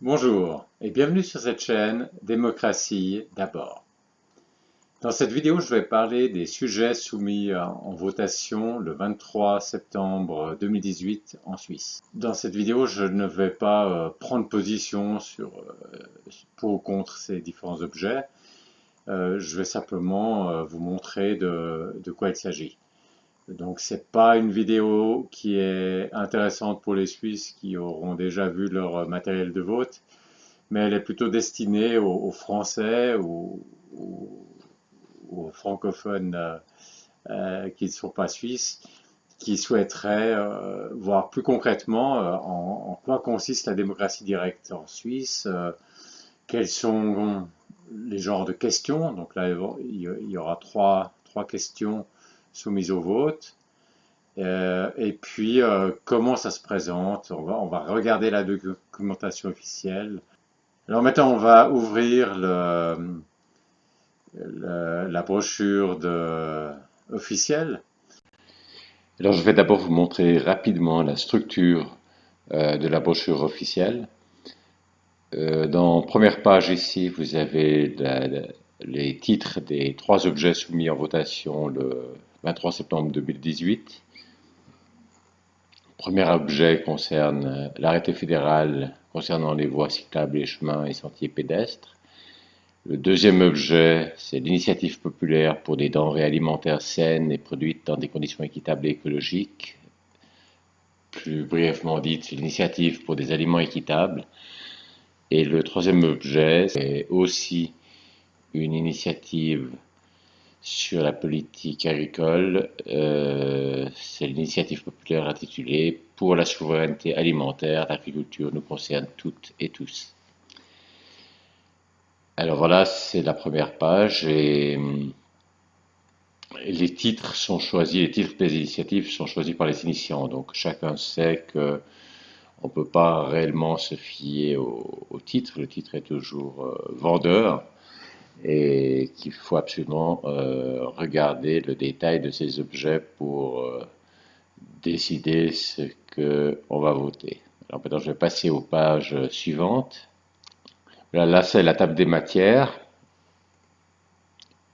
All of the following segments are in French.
Bonjour et bienvenue sur cette chaîne Démocratie d'abord. Dans cette vidéo, je vais parler des sujets soumis en votation le 23 septembre 2018 en Suisse. Dans cette vidéo, je ne vais pas prendre position pour ou contre ces différents objets. Je vais simplement vous montrer de quoi il s'agit. Donc c'est pas une vidéo qui est intéressante pour les Suisses qui auront déjà vu leur matériel de vote, mais elle est plutôt destinée aux Français ou aux francophones qui ne sont pas suisses, qui souhaiteraient voir plus concrètement en quoi consiste la démocratie directe en Suisse, quels sont les genres de questions. Donc là, il y aura trois questions soumises au vote. Et puis, comment ça se présente? On va regarder la documentation officielle. Alors maintenant, on va ouvrir la brochure officielle. Alors, je vais d'abord vous montrer rapidement la structure de la brochure officielle. Dans la première page ici, vous avez les titres des trois objets soumis en votation le 23 septembre 2018. Le premier objet concerne l'arrêté fédéral concernant les voies cyclables, les chemins et sentiers pédestres. Le deuxième objet, c'est l'initiative populaire pour des denrées alimentaires saines et produites dans des conditions équitables et écologiques. Plus brièvement dite, l'initiative pour des aliments équitables. Et le troisième objet, c'est aussi une initiative sur la politique agricole. C'est l'initiative populaire intitulée Pour la souveraineté alimentaire, l'agriculture nous concerne toutes et tous. Alors voilà, c'est la première page et les titres sont choisis, les titres des initiatives sont choisis par les initiants. Donc chacun sait que on ne peut pas réellement se fier au titre. Le titre est toujours vendeur et qu'il faut absolument regarder le détail de ces objets pour décider ce qu'on va voter. Alors maintenant, je vais passer aux pages suivantes. Là c'est la table des matières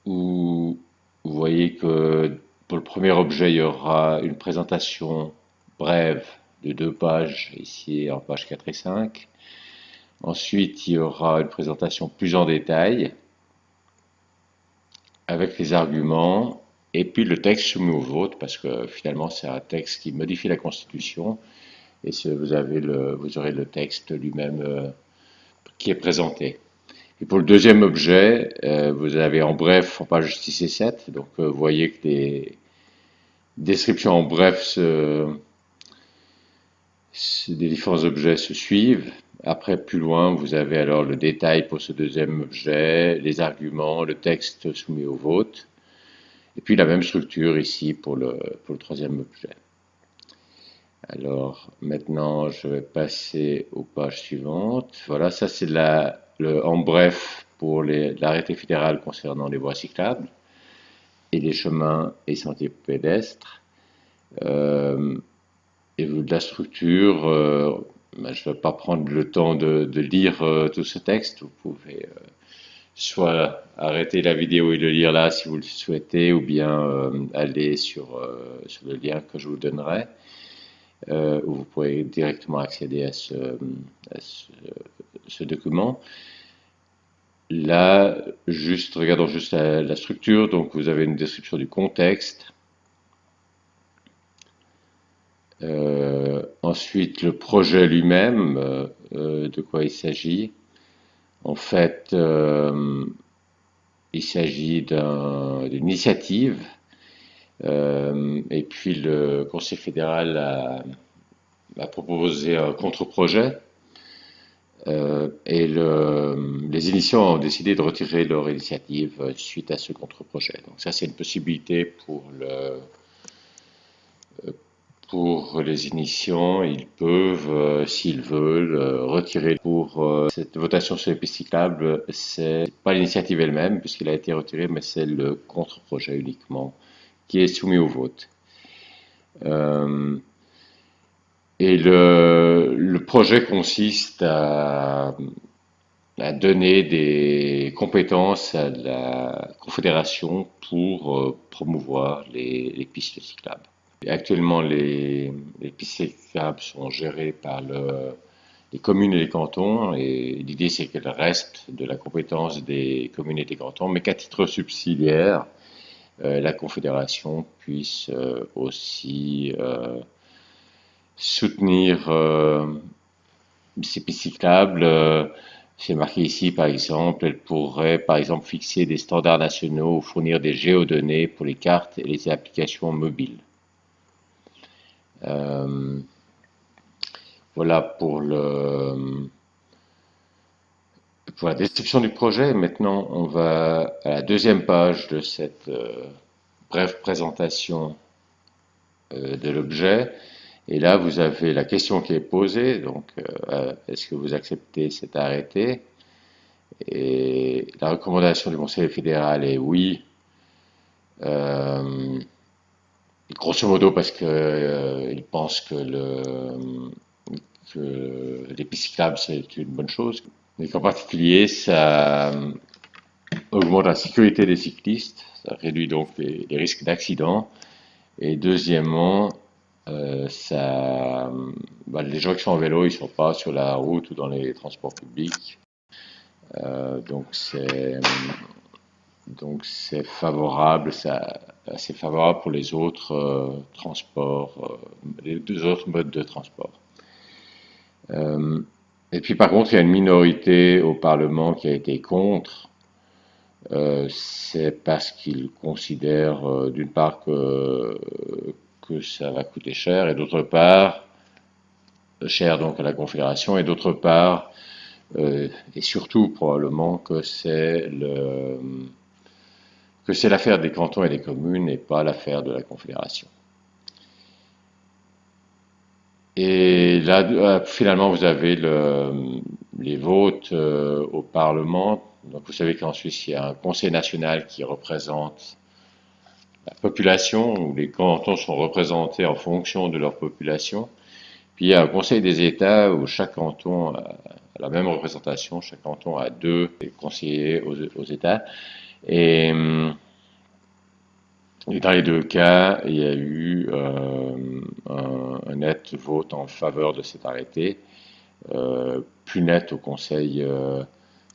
où vous voyez que pour le premier objet, il y aura une présentation brève de 2 pages, ici en page 4 et 5. Ensuite, il y aura une présentation plus en détail avec les arguments et puis le texte soumis au vote parce que finalement c'est un texte qui modifie la Constitution et vous aurez le texte lui-même qui est présenté. Et pour le deuxième objet, vous avez en bref en page 6 et 7, donc vous voyez que les descriptions en bref des différents objets se suivent. Après, plus loin, vous avez alors le détail pour ce deuxième objet, les arguments, le texte soumis au vote, et puis la même structure ici pour le troisième objet. Alors maintenant, je vais passer aux pages suivantes. Voilà, ça c'est en bref pour l'arrêté fédéral concernant les voies cyclables et les chemins et sentiers pédestres. Et de la structure, je ne vais pas prendre le temps de lire tout ce texte. Vous pouvez soit arrêter la vidéo et le lire là si vous le souhaitez, ou bien aller sur le lien que je vous donnerai, où vous pourrez directement accéder à ce document. Là, regardons juste la structure. Donc, vous avez une description du contexte. Ensuite, le projet lui-même, de quoi il s'agit. En fait, il s'agit d'une initiative et puis le Conseil fédéral a proposé un contre-projet et les initiants ont décidé de retirer leur initiative suite à ce contre-projet. Donc ça, c'est une possibilité pour les initiants. Ils peuvent, s'ils veulent, retirer. Pour cette votation sur les pistes cyclables, c'est pas l'initiative elle-même, puisqu'elle a été retirée, mais c'est le contre-projet uniquement qui est soumis au vote. Et le projet consiste à donner des compétences à la Confédération pour promouvoir les pistes cyclables. Et actuellement, les pistes cyclables sont gérées par les communes et les cantons, et l'idée c'est qu'elles restent de la compétence des communes et des cantons, mais qu'à titre subsidiaire, la Confédération puisse aussi soutenir ces pistes cyclables. C'est marqué ici, par exemple, elle pourrait, par exemple, fixer des standards nationaux ou fournir des géodonnées pour les cartes et les applications mobiles. Euh, voilà pour la description du projet. Maintenant, on va à la deuxième page de cette brève présentation de l'objet. Et là, vous avez la question qui est posée. Donc, est-ce que vous acceptez cet arrêté? Et la recommandation du Conseil fédéral est oui. Euh, Grosso modo parce que il pense que les pistes cyclables c'est une bonne chose, mais qu'en particulier ça augmente la sécurité des cyclistes, ça réduit donc les risques d'accident, et deuxièmement les gens qui sont en vélo ils sont pas sur la route ou dans les transports publics, donc c'est favorable, c'est favorable pour les autres transports, les deux autres modes de transport. Et puis par contre, il y a une minorité au Parlement qui a été contre. C'est parce qu'ils considèrent d'une part que ça va coûter cher, et d'autre part, cher donc à la Confédération, et d'autre part, et surtout probablement que c'est l'affaire des cantons et des communes et pas l'affaire de la Confédération. Et là, finalement, vous avez les votes au Parlement. Donc, vous savez qu'en Suisse, il y a un Conseil national qui représente la population, où les cantons sont représentés en fonction de leur population. Puis, il y a un Conseil des États où chaque canton a la même représentation. Chaque canton a 2 conseillers aux États. Et dans les 2 cas, il y a eu un net vote en faveur de cet arrêté, plus net au Conseil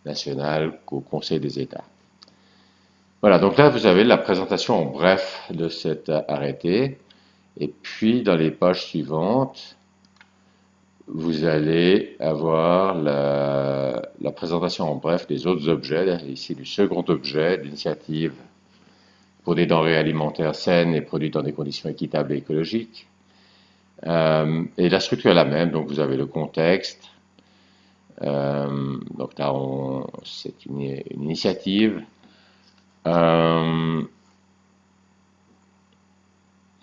national qu'au Conseil des États. Voilà, donc là, vous avez la présentation en bref de cet arrêté. Et puis, dans les pages suivantes, vous allez avoir la présentation en bref des autres objets. Ici, du second objet d'initiative pour des denrées alimentaires saines et produites dans des conditions équitables et écologiques. Et la structure est la même, donc vous avez le contexte. Donc là, c'est une initiative. Et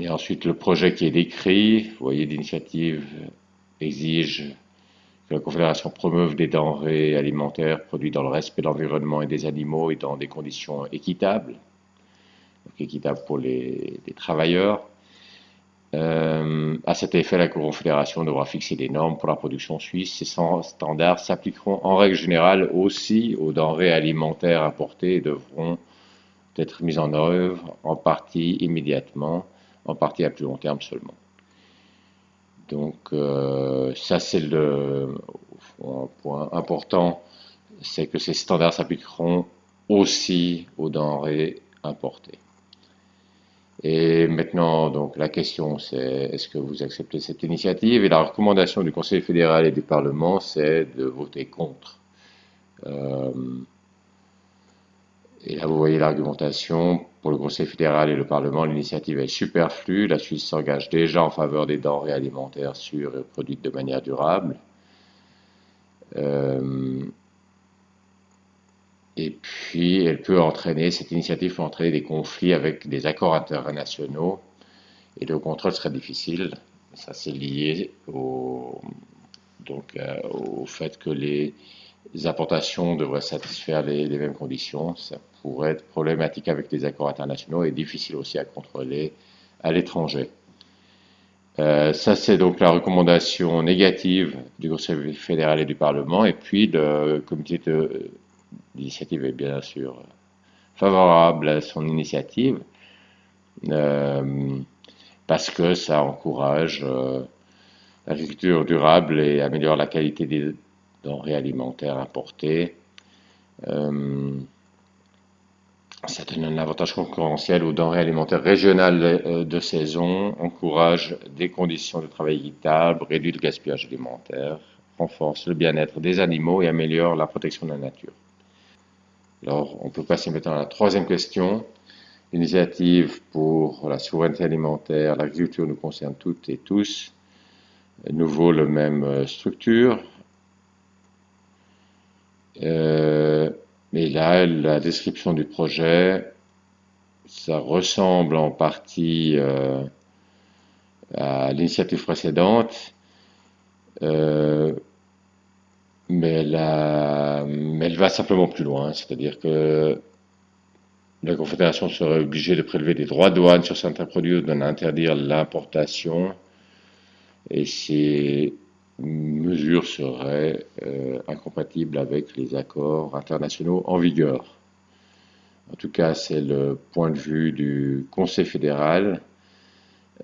ensuite, le projet qui est décrit. Vous voyez, l'initiative exige que la Confédération promeuve des denrées alimentaires produites dans le respect de l'environnement et des animaux et dans des conditions équitables. Donc équitables pour les travailleurs. À cet effet, la Confédération devra fixer des normes pour la production suisse. Ces standards s'appliqueront en règle générale aussi aux denrées alimentaires importées et devront être mises en œuvre en partie immédiatement, en partie à plus long terme seulement. Donc ça c'est un point important, c'est que ces standards s'appliqueront aussi aux denrées importées. Et maintenant, donc, la question, c'est est-ce que vous acceptez cette initiative? Et la recommandation du Conseil fédéral et du Parlement, c'est de voter contre. Et là, vous voyez l'argumentation. Pour le Conseil fédéral et le Parlement, l'initiative est superflue. La Suisse s'engage déjà en faveur des denrées alimentaires sûres et produites de manière durable. Et puis, cette initiative peut entraîner des conflits avec des accords internationaux. Et le contrôle serait difficile. Ça, c'est lié au fait que les importations devraient satisfaire les mêmes conditions. Ça pourrait être problématique avec les accords internationaux et difficile aussi à contrôler à l'étranger. Ça, c'est donc la recommandation négative du Conseil fédéral et du Parlement. Et puis, le comité d'initiative est bien sûr favorable à son initiative euh, parce que ça encourage l'agriculture durable et améliore la qualité des denrées alimentaires importées. Euh, Ça donne un avantage concurrentiel aux denrées alimentaires régionales de saison, encourage des conditions de travail équitables, réduit le gaspillage alimentaire, renforce le bien-être des animaux et améliore la protection de la nature. Alors, on peut passer maintenant à la troisième question. L'initiative pour la souveraineté alimentaire, l'agriculture nous concerne toutes et tous. Nouveau, le même structure. Mais là, la description du projet, ça ressemble en partie à l'initiative précédente, euh, mais elle va simplement plus loin, c'est-à-dire que la Confédération serait obligée de prélever des droits de douane sur certains produits ou d'en interdire l'importation, et ces mesures seraient incompatibles avec les accords internationaux en vigueur. En tout cas, c'est le point de vue du Conseil fédéral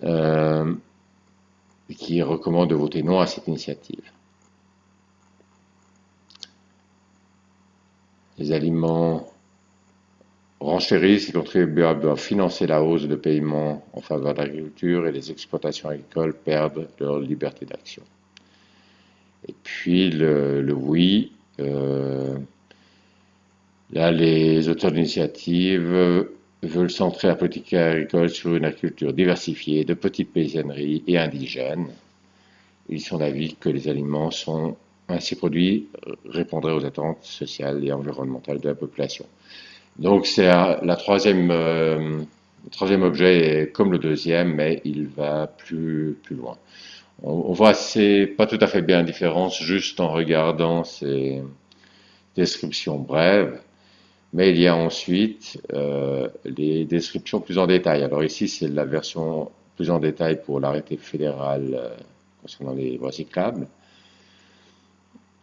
euh, qui recommande de voter non à cette initiative. Les aliments renchérissent, les contribuables doivent financer la hausse de paiements en faveur de l'agriculture et les exploitations agricoles perdent leur liberté d'action. Et puis le oui, là les auteurs d'initiative veulent centrer la politique agricole sur une agriculture diversifiée, de petites paysanneries et indigènes. Ils sont d'avis que les aliments sont ainsi produits répondraient aux attentes sociales et environnementales de la population. Donc c'est le troisième objet est comme le deuxième, mais il va plus loin. On voit c'est pas tout à fait bien la différence juste en regardant ces descriptions brèves, mais il y a ensuite les descriptions plus en détail. Alors ici c'est la version plus en détail pour l'arrêté fédéral concernant les voies cyclables.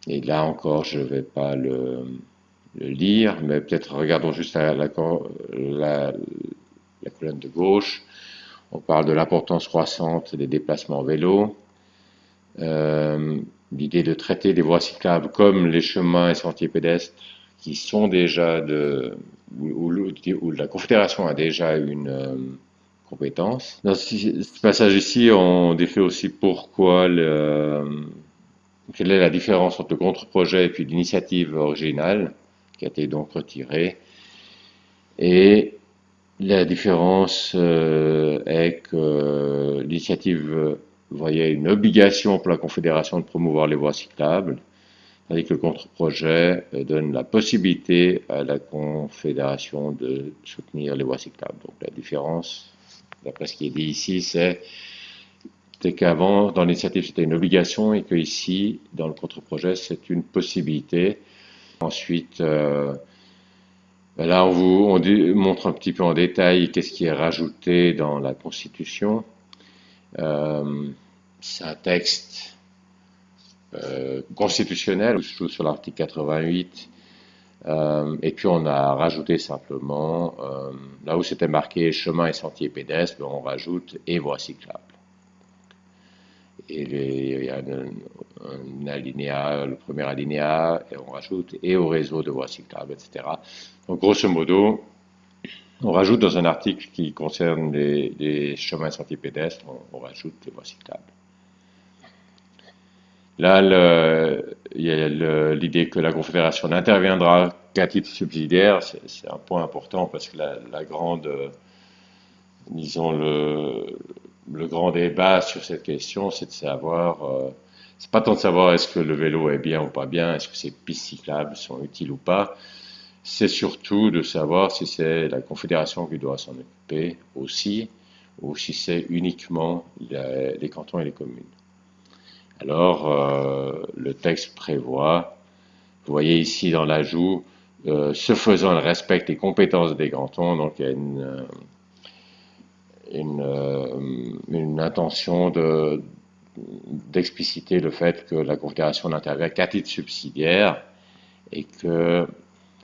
Et là encore, je ne vais pas le lire, mais peut-être regardons juste la colonne de gauche. On parle de l'importance croissante des déplacements en vélo, l'idée de traiter les voies cyclables comme les chemins et sentiers pédestres qui sont déjà où la Confédération a déjà une compétence. Dans ce passage ici, on décrit aussi pourquoi quelle est la différence entre le contre-projet et puis l'initiative originale, qui a été donc retirée. Et la différence est que l'initiative voyait une obligation pour la Confédération de promouvoir les voies cyclables, tandis que le contre-projet donne la possibilité à la Confédération de soutenir les voies cyclables. Donc la différence, d'après ce qui est dit ici, c'est qu'avant, dans l'initiative, c'était une obligation et qu'ici, dans le contre-projet, c'est une possibilité. Ensuite, là, on montre un petit peu en détail qu'est-ce qui est rajouté dans la Constitution. C'est un texte constitutionnel, je joue sur l'article 88, et puis on a rajouté simplement, là où c'était marqué chemin et sentiers pédestres, on rajoute et voies cyclables. Et il y a un alinéa, le premier alinéa, et on rajoute et au réseau de voies cyclables, etc. Donc grosso modo, on rajoute dans un article qui concerne les chemins et sentiers pédestres, on rajoute les voies cyclables. Là, il y a l'idée que la Confédération n'interviendra qu'à titre subsidiaire, c'est un point important parce que la grande, disons le grand débat sur cette question, c'est de savoir, c'est pas tant de savoir est-ce que le vélo est bien ou pas bien, est-ce que ces pistes cyclables sont utiles ou pas, c'est surtout de savoir si c'est la Confédération qui doit s'en occuper aussi, ou si c'est uniquement les cantons et les communes. Alors, le texte prévoit, vous voyez ici dans l'ajout, ce faisant, elle respecte les compétences des cantons, donc il y a une intention d'expliciter le fait que la Confédération n'intervient qu'à titre subsidiaire et que,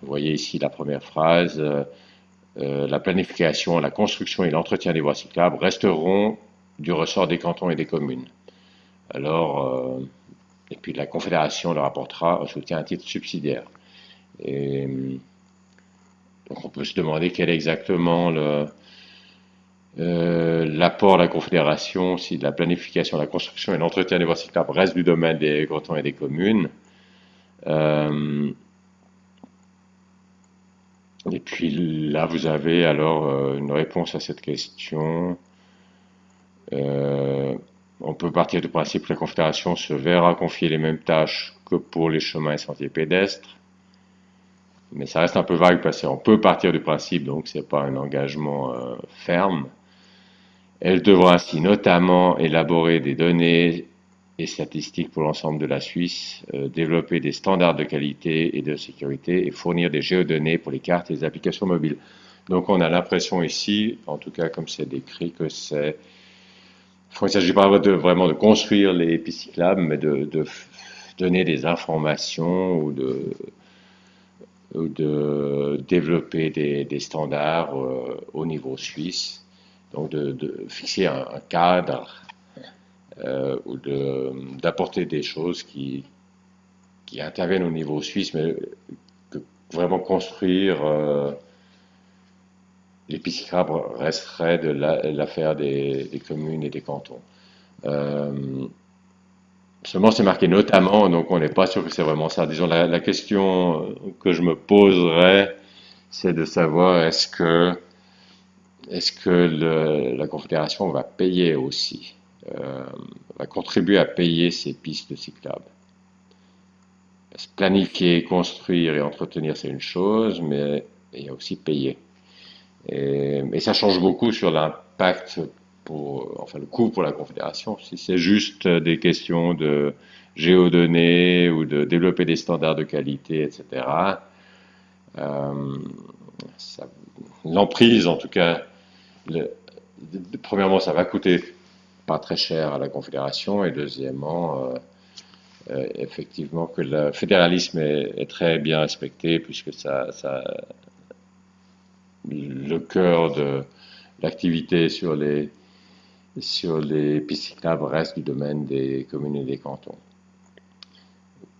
vous voyez ici la première phrase, la planification, la construction et l'entretien des voies cyclables resteront du ressort des cantons et des communes. Alors, et puis la Confédération leur apportera un soutien à titre subsidiaire. Et donc on peut se demander quel est exactement l'apport de la Confédération si la planification, la construction et l'entretien des voies cyclables restent du domaine des cantons et des communes. Et puis là, vous avez alors une réponse à cette question. On peut partir du principe que la Confédération se verra confier les mêmes tâches que pour les chemins et sentiers pédestres. Mais ça reste un peu vague parce qu'on peut partir du principe, donc c'est pas un engagement ferme. Elle devra ainsi notamment élaborer des données et statistiques pour l'ensemble de la Suisse, développer des standards de qualité et de sécurité et fournir des géodonnées pour les cartes et les applications mobiles. Donc on a l'impression ici, en tout cas comme c'est décrit, que c'est... Il ne s'agit pas vraiment de construire les pistes cyclables, mais de donner des informations ou de développer des standards au niveau suisse. Donc de fixer un cadre ou d'apporter des choses qui interviennent au niveau suisse, mais que vraiment construire les pistes cyclables resterait de l'affaire des communes et des cantons. Seulement, c'est marqué notamment, donc on n'est pas sûr que c'est vraiment ça. Disons, la question que je me poserais, c'est de savoir est-ce que la Confédération va payer aussi, va contribuer à payer ces pistes cyclables. Planifier, construire et entretenir, c'est une chose, mais il y a aussi payer. Et ça change beaucoup sur l'impact enfin le coût pour la Confédération. Si c'est juste des questions de géodonnées ou de développer des standards de qualité, etc., l'emprise, en tout cas, premièrement, ça va coûter pas très cher à la Confédération, et deuxièmement, effectivement, que le fédéralisme est très bien respecté, puisque le cœur de l'activité sur les pistes cyclables reste du domaine des communes et des cantons.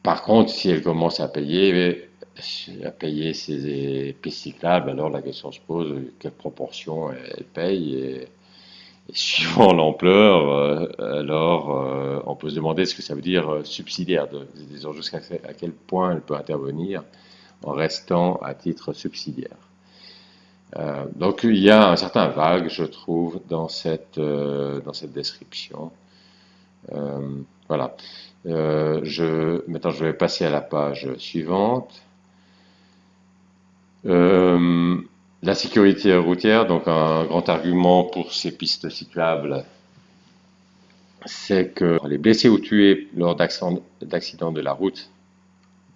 Par contre, si elle commence à payer ces pistes cyclables, alors la question se pose quelle proportion elle paye, et suivant l'ampleur, alors on peut se demander ce que ça veut dire subsidiaire, disons jusqu'à quel point elle peut intervenir en restant à titre subsidiaire. Donc il y a un certain vague, je trouve, dans cette description. Voilà. Maintenant, je vais passer à la page suivante. La sécurité routière, donc un grand argument pour ces pistes cyclables, c'est que les blessés ou tués lors d'accidents de la route,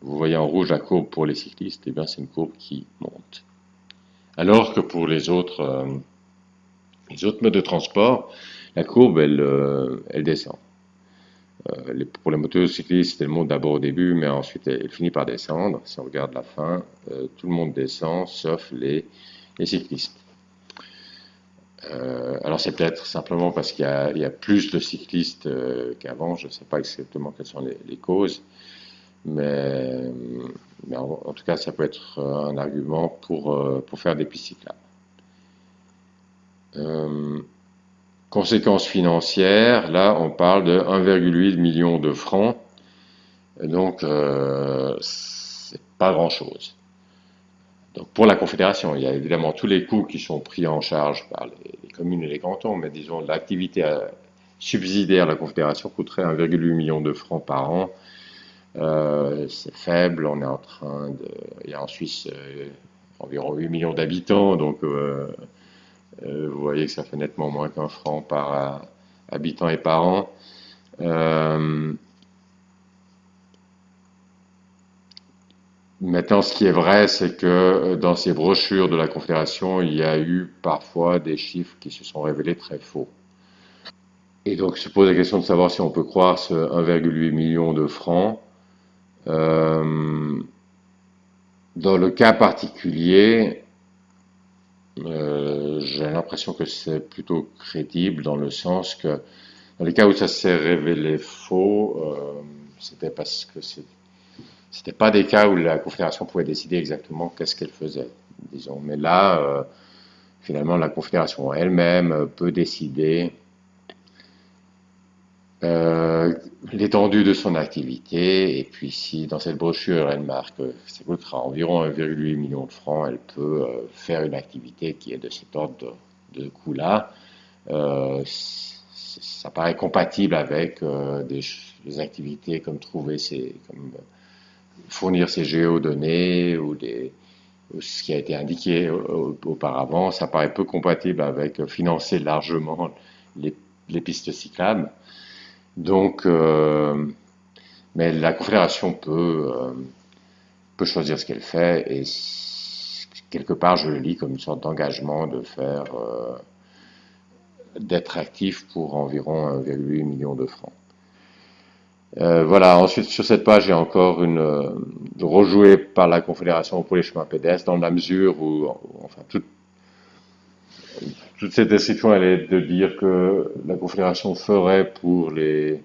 vous voyez en rouge la courbe pour les cyclistes, et bien c'est une courbe qui monte. Alors que pour les autres modes de transport, la courbe, elle descend. Pour les motocyclistes, elle monte d'abord au début, mais ensuite elle finit par descendre. Si on regarde la fin, tout le monde descend, sauf les cyclistes. Alors c'est peut-être simplement parce qu'il y a plus de cyclistes qu'avant, je ne sais pas exactement quelles sont les causes, mais en tout cas ça peut être un argument pour faire des pistes cyclables. Conséquences financières, là on parle de 1,8 million de francs, donc c'est pas grand-chose. Donc pour la Confédération, il y a évidemment tous les coûts qui sont pris en charge par les communes et les cantons, mais disons l'activité subsidiaire de la Confédération coûterait 1,8 million de francs par an. C'est faible, on est en train de... Il y a en Suisse environ 8 millions d'habitants, donc vous voyez que ça fait nettement moins qu'un franc par habitant et par an. Maintenant, ce qui est vrai, c'est que dans ces brochures de la Confédération, il y a eu parfois des chiffres qui se sont révélés très faux. Et donc se pose la question de savoir si on peut croire ce 1,8 million de francs. Euh, Dans le cas particulier, j'ai l'impression que c'est plutôt crédible dans le sens que dans les cas où ça s'est révélé faux, c'était parce que c'était pas des cas où la Confédération pouvait décider exactement qu'est-ce qu'elle faisait, disons. Mais là, finalement, la Confédération elle-même peut décider euh, l'étendue de son activité, et puis si dans cette brochure elle marque que ça coûtera environ 1,8 million de francs, elle peut faire une activité qui est de cet ordre de coût-là. Ça paraît compatible avec des activités comme comme fournir ces géodonnées ou ce qui a été indiqué auparavant. Ça paraît peu compatible avec financer largement les, les pistes cyclables. Donc, mais la Confédération peut choisir ce qu'elle fait, et quelque part je le lis comme une sorte d'engagement d'être actif pour environ 1,8 million de francs. Voilà, ensuite sur cette page, il y a encore rejouée par la Confédération pour les chemins pédestres, dans la mesure où, enfin, toute cette description, elle est de dire que la Confédération ferait pour les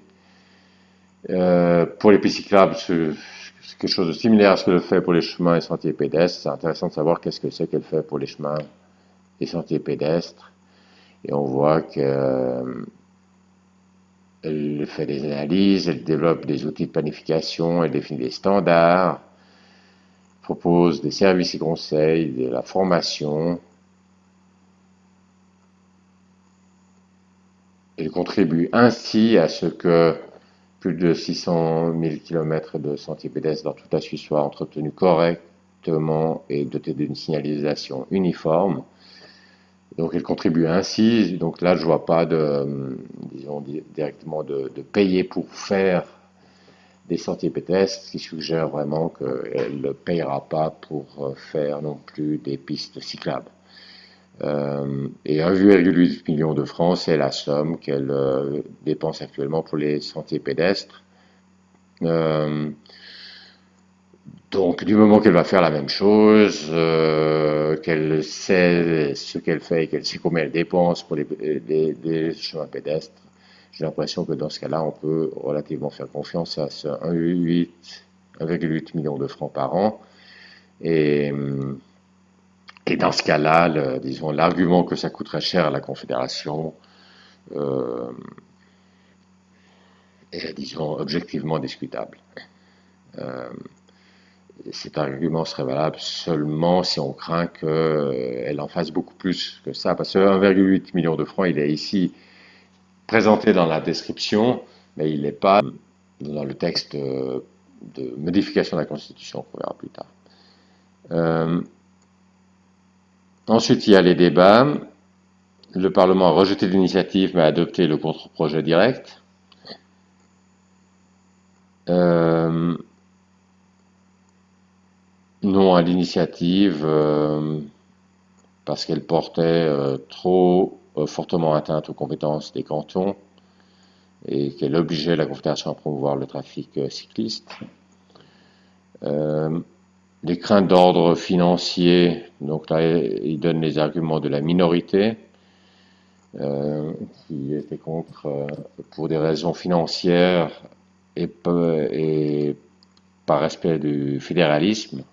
pistes cyclables, c'est quelque chose de similaire à ce qu'elle fait pour les chemins et sentiers pédestres. C'est intéressant de savoir qu'est-ce que c'est qu'elle fait pour les chemins et sentiers pédestres. Et on voit qu'elle fait des analyses, elle développe des outils de planification, elle définit des standards, propose des services et conseils, de la formation. Elle contribue ainsi à ce que plus de 600 000 km de sentiers pédestres dans toute la Suisse soient entretenus correctement et dotés d'une signalisation uniforme. Donc elle contribue ainsi. Donc là, je ne vois pas disons directement de payer pour faire des sentiers pédestres, ce qui suggère vraiment qu'elle ne payera pas pour faire non plus des pistes cyclables. Et 1,8 million de francs, c'est la somme qu'elle dépense actuellement pour les sentiers pédestres. Donc, du moment qu'elle va faire la même chose, qu'elle sait ce qu'elle fait et qu'elle sait combien elle dépense pour les chemins pédestres, j'ai l'impression que dans ce cas-là, on peut relativement faire confiance à ce 1,8 million de francs par an. Et, et dans ce cas-là, disons, l'argument que ça coûterait cher à la Confédération euh, est, disons, objectivement discutable. Euh, Cet argument serait valable seulement si on craint qu'elle en fasse beaucoup plus que ça, parce que 1,8 million de francs, il est ici présenté dans la description, mais il n'est pas dans le texte de modification de la Constitution, qu'on verra plus tard. Ensuite, il y a les débats. Le Parlement a rejeté l'initiative, mais a adopté le contre-projet direct. Non à l'initiative, parce qu'elle portait trop fortement atteinte aux compétences des cantons et qu'elle obligeait la Confédération à promouvoir le trafic cycliste. Les craintes d'ordre financier, donc là il donne les arguments de la minorité qui était contre pour des raisons financières et par respect du fédéralisme.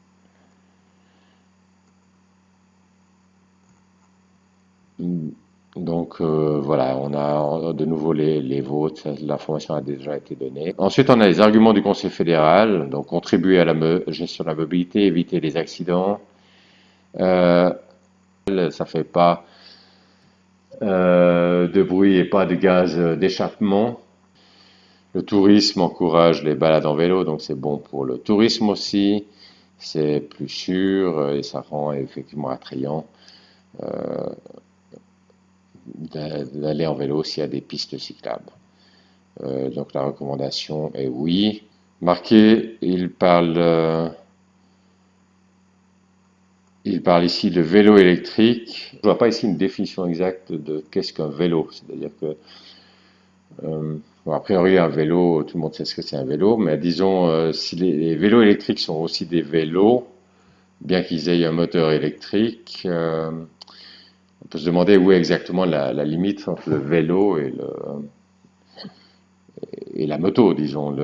Donc voilà, on a de nouveau les votes, l'information a déjà été donnée. Ensuite, on a les arguments du Conseil fédéral, donc contribuer à la gestion de la mobilité, éviter les accidents. Ça fait pas de bruit et pas de gaz d'échappement. Le tourisme encourage les balades en vélo, donc c'est bon pour le tourisme aussi. C'est plus sûr et ça rend effectivement attrayant d'aller en vélo s'il y a des pistes cyclables. Donc la recommandation est oui. Marqué, il parle il parle ici de vélo électrique. Je ne vois pas ici une définition exacte de qu'est-ce qu'un vélo. C'est-à-dire que, bon, a priori, un vélo, tout le monde sait ce que c'est un vélo, mais disons, si les vélos électriques sont aussi des vélos, bien qu'ils aient un moteur électrique, on peut se demander où est exactement la limite entre le vélo et la moto, disons.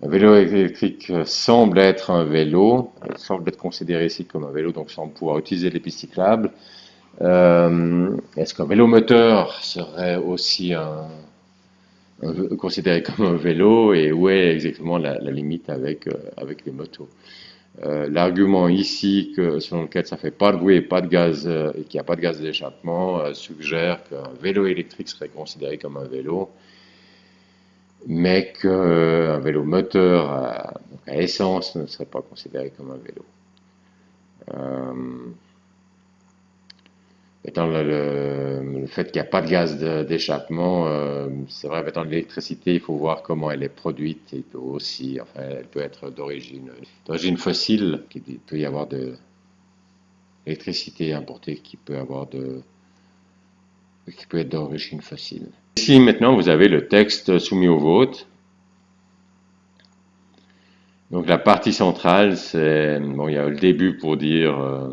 Un vélo électrique semble être un vélo, semble être considéré ici comme un vélo, donc semble pouvoir utiliser les pistes cyclables. Est-ce qu'un vélo moteur serait aussi considéré comme un vélo, et où est exactement la limite avec les motos? L'argument ici selon lequel ça fait pas de bruit et pas de gaz et qu'il n'y a pas de gaz d'échappement suggère qu'un vélo électrique serait considéré comme un vélo, mais qu'un vélo moteur à essence ne serait pas considéré comme un vélo. Étant le fait qu'il n'y a pas de gaz d'échappement, c'est vrai, étant de l'électricité, il faut voir comment elle est produite. Et aussi, enfin, elle peut être d'origine fossile, il peut y avoir de l'électricité importée qui peut être d'origine fossile. Ici, maintenant, vous avez le texte soumis au vote. Donc, la partie centrale, c'est, bon, il y a le début pour dire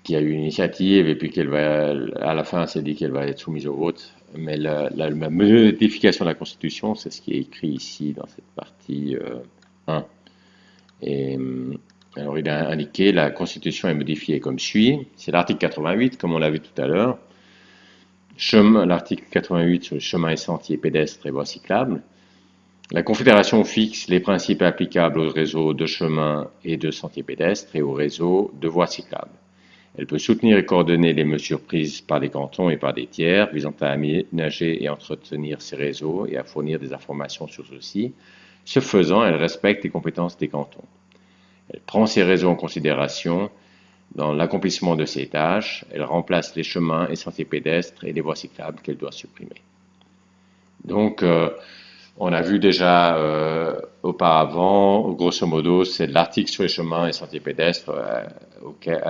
qu'il y a eu une initiative et puis à la fin, c'est dit qu'elle va être soumise au vote. Mais la modification de la Constitution, c'est ce qui est écrit ici dans cette partie 1. Et alors, il a indiqué la Constitution est modifiée comme suit. C'est l'article 88, comme on l'a vu tout à l'heure. L'article 88 sur les chemins et sentiers pédestres et voies cyclables. La Confédération fixe les principes applicables au réseau de chemins et de sentiers pédestres et au réseau de voies cyclables. Elle peut soutenir et coordonner les mesures prises par les cantons et par des tiers visant à aménager et entretenir ces réseaux et à fournir des informations sur ceux-ci. Ce faisant, elle respecte les compétences des cantons. Elle prend ces réseaux en considération dans l'accomplissement de ses tâches. Elle remplace les chemins et sentiers pédestres et les voies cyclables qu'elle doit supprimer. Donc, on a vu déjà auparavant, grosso modo, c'est l'article sur les chemins et sentiers pédestres auquel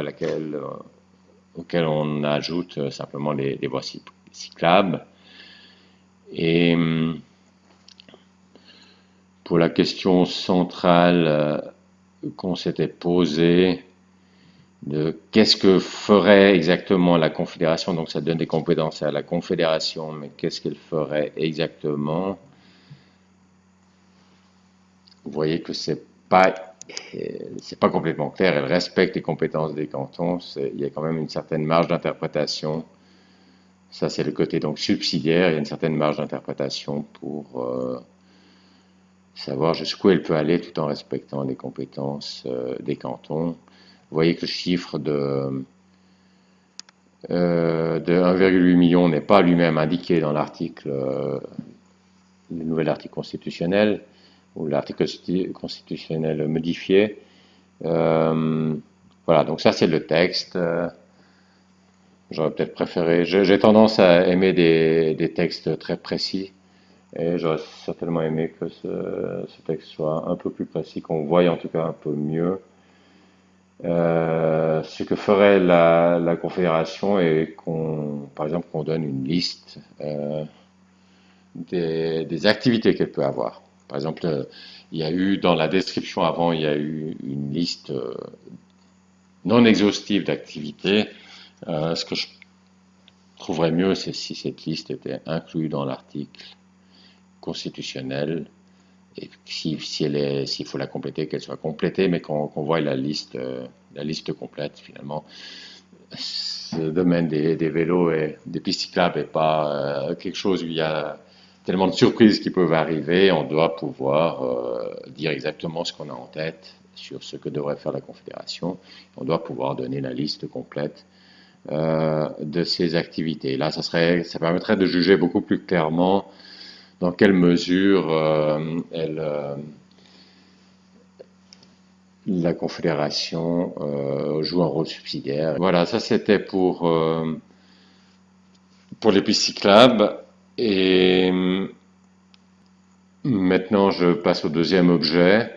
on ajoute simplement les voies cyclables. Et pour la question centrale qu'on s'était posée de qu'est-ce que ferait exactement la Confédération, donc ça donne des compétences à la Confédération, mais qu'est-ce qu'elle ferait exactement? Vous voyez que c'est pas complètement clair. Elle respecte les compétences des cantons. Il y a quand même une certaine marge d'interprétation. Ça, c'est le côté donc subsidiaire. Il y a une certaine marge d'interprétation pour savoir jusqu'où elle peut aller tout en respectant les compétences des cantons. Vous voyez que le chiffre de 1,8 million n'est pas lui-même indiqué dans l'article, le nouvel article constitutionnel, ou l'article constitutionnel modifié. Voilà, donc ça c'est le texte. J'aurais peut-être préféré, j'ai tendance à aimer des textes très précis, et j'aurais certainement aimé que ce texte soit un peu plus précis, qu'on voie en tout cas un peu mieux ce que ferait la Confédération, et par exemple, qu'on donne une liste des activités qu'elle peut avoir. Par exemple, il y a eu dans la description avant, il y a eu une liste non exhaustive d'activités. Ce que je trouverais mieux, c'est si cette liste était inclue dans l'article constitutionnel, et s'il faut la compléter, qu'elle soit complétée, mais qu'on voie la liste complète finalement. Ce domaine des vélos et des pistes cyclables n'est pas quelque chose où il y a tellement de surprises qui peuvent arriver. On doit pouvoir dire exactement ce qu'on a en tête sur ce que devrait faire la Confédération. On doit pouvoir donner la liste complète de ces activités. Là, ça permettrait de juger beaucoup plus clairement dans quelle mesure la Confédération joue un rôle subsidiaire. Voilà, ça c'était pour les pistes cyclables. Et maintenant, je passe au deuxième objet.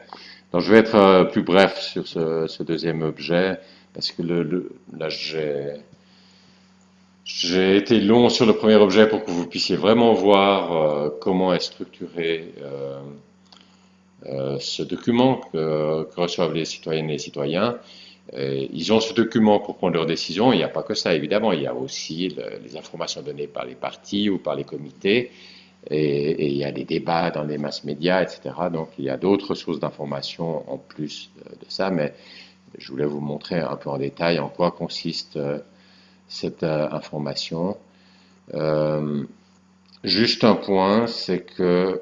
Donc je vais être plus bref sur ce deuxième objet, parce que là j'ai été long sur le premier objet pour que vous puissiez vraiment voir comment est structuré ce document que reçoivent les citoyennes et les citoyens. Ils ont ce document pour prendre leurs décisions. Il n'y a pas que ça, évidemment. Il y a aussi les informations données par les partis ou par les comités. Et il y a des débats dans les masses médias, etc. Donc il y a d'autres sources d'informations en plus de ça. Mais je voulais vous montrer un peu en détail en quoi consiste cette information. Euh, Juste un point, c'est que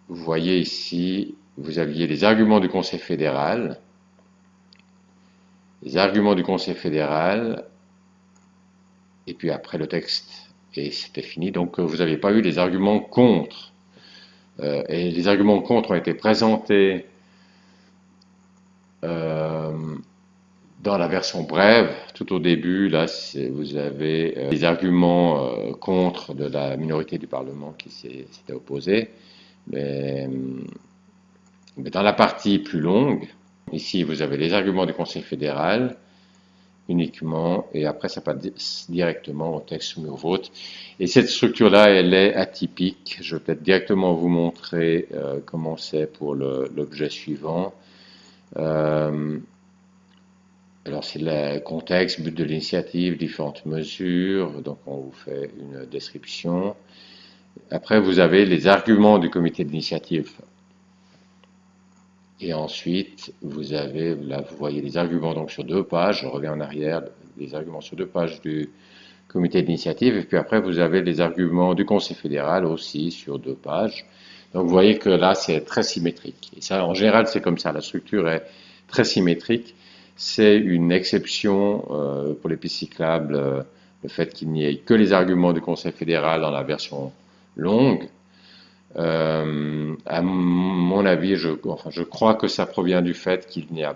vous voyez ici, vous aviez les arguments du Conseil fédéral. Les arguments du Conseil fédéral, et puis après le texte, et c'était fini. Donc vous n'avez pas eu les arguments contre. Et les arguments contre ont été présentés dans la version brève. Tout au début, là, vous avez les arguments contre de la minorité du Parlement qui s'était opposée. Mais dans la partie plus longue, ici, vous avez les arguments du Conseil fédéral, uniquement, et après ça passe directement au texte soumis au vote. Et cette structure-là, elle est atypique. Je vais peut-être directement vous montrer comment c'est pour l'objet suivant. Alors c'est le contexte, but de l'initiative, différentes mesures, donc on vous fait une description. Après vous avez les arguments du comité d'initiative. Et ensuite, vous avez, là, vous voyez les arguments donc sur 2 pages, je reviens en arrière, les arguments sur 2 pages du comité d'initiative, et puis après, vous avez les arguments du Conseil fédéral aussi sur 2 pages. Donc, vous voyez que là, c'est très symétrique. Et ça, en général, c'est comme ça, la structure est très symétrique. C'est une exception pour les pistes cyclables, le fait qu'il n'y ait que les arguments du Conseil fédéral dans la version longue. À mon avis, je crois que ça provient du fait qu'il n'y a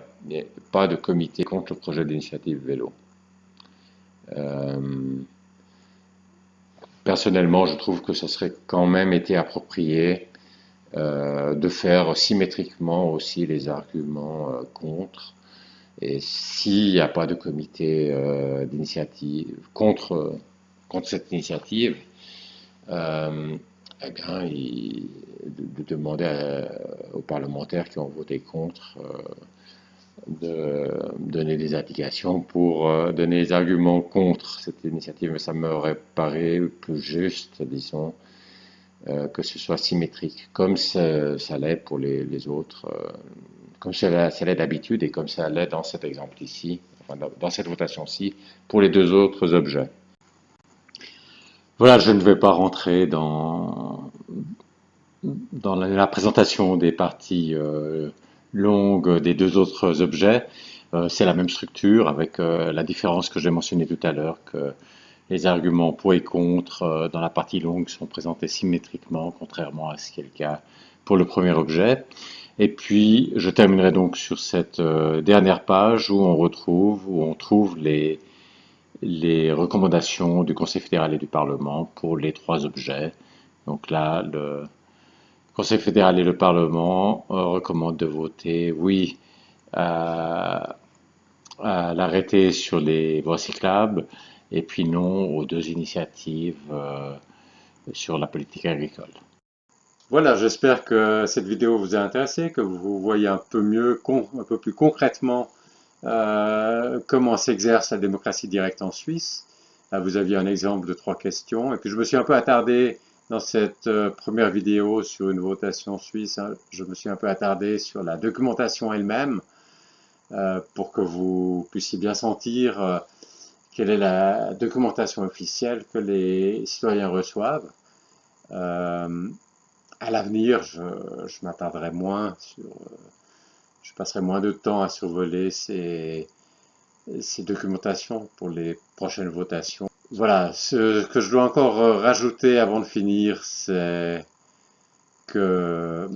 pas de comité contre le projet d'initiative vélo. Personnellement, je trouve que ça serait quand même été approprié de faire symétriquement aussi les arguments contre. Et s'il n'y a pas de comité d'initiative contre cette initiative, eh bien, de demander aux parlementaires qui ont voté contre de donner des indications pour donner des arguments contre cette initiative. Mais ça m'aurait paru plus juste, disons, que ce soit symétrique, comme ça l'est pour les autres, comme ça l'est d'habitude et comme ça l'est dans cet exemple ici, enfin, dans cette votation-ci, pour les 2 autres objets. Voilà, je ne vais pas rentrer dans la présentation des parties longues des 2 autres objets. C'est la même structure avec la différence que j'ai mentionnée tout à l'heure, que les arguments pour et contre dans la partie longue sont présentés symétriquement, contrairement à ce qui est le cas pour le premier objet. Et puis, je terminerai donc sur cette dernière page où on trouve les recommandations du Conseil fédéral et du Parlement pour les 3 objets. Donc là, le Conseil fédéral et le Parlement recommandent de voter oui à l'arrêté sur les voies cyclables et puis non aux 2 initiatives sur la politique agricole. Voilà, j'espère que cette vidéo vous a intéressé, que vous voyez un peu mieux, un peu plus concrètement comment s'exerce la démocratie directe en Suisse. Là, vous aviez un exemple de 3 questions. Et puis je me suis un peu attardé dans cette première vidéo sur une votation suisse. Hein, je me suis un peu attardé sur la documentation elle-même pour que vous puissiez bien sentir quelle est la documentation officielle que les citoyens reçoivent. À l'avenir, je m'attarderai moins sur... je passerai moins de temps à survoler ces documentations pour les prochaines votations. Voilà, ce que je dois encore rajouter avant de finir, c'est que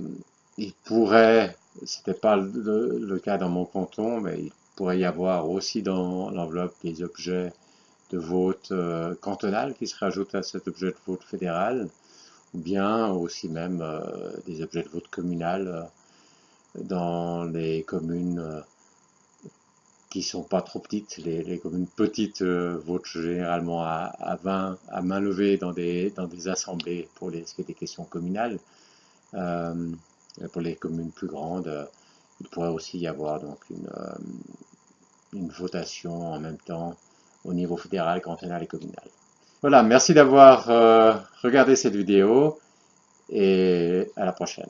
il pourrait, c'était pas le cas dans mon canton, mais il pourrait y avoir aussi dans l'enveloppe des objets de vote cantonal qui se rajoutent à cet objet de vote fédéral, ou bien aussi même des objets de vote communal dans les communes qui sont pas trop petites. Les communes petites votent généralement à 20, à main levée dans des assemblées pour ce qui est des questions communales. Pour les communes plus grandes, il pourrait aussi y avoir donc une votation en même temps au niveau fédéral, cantonal et communal. Voilà, merci d'avoir regardé cette vidéo et à la prochaine.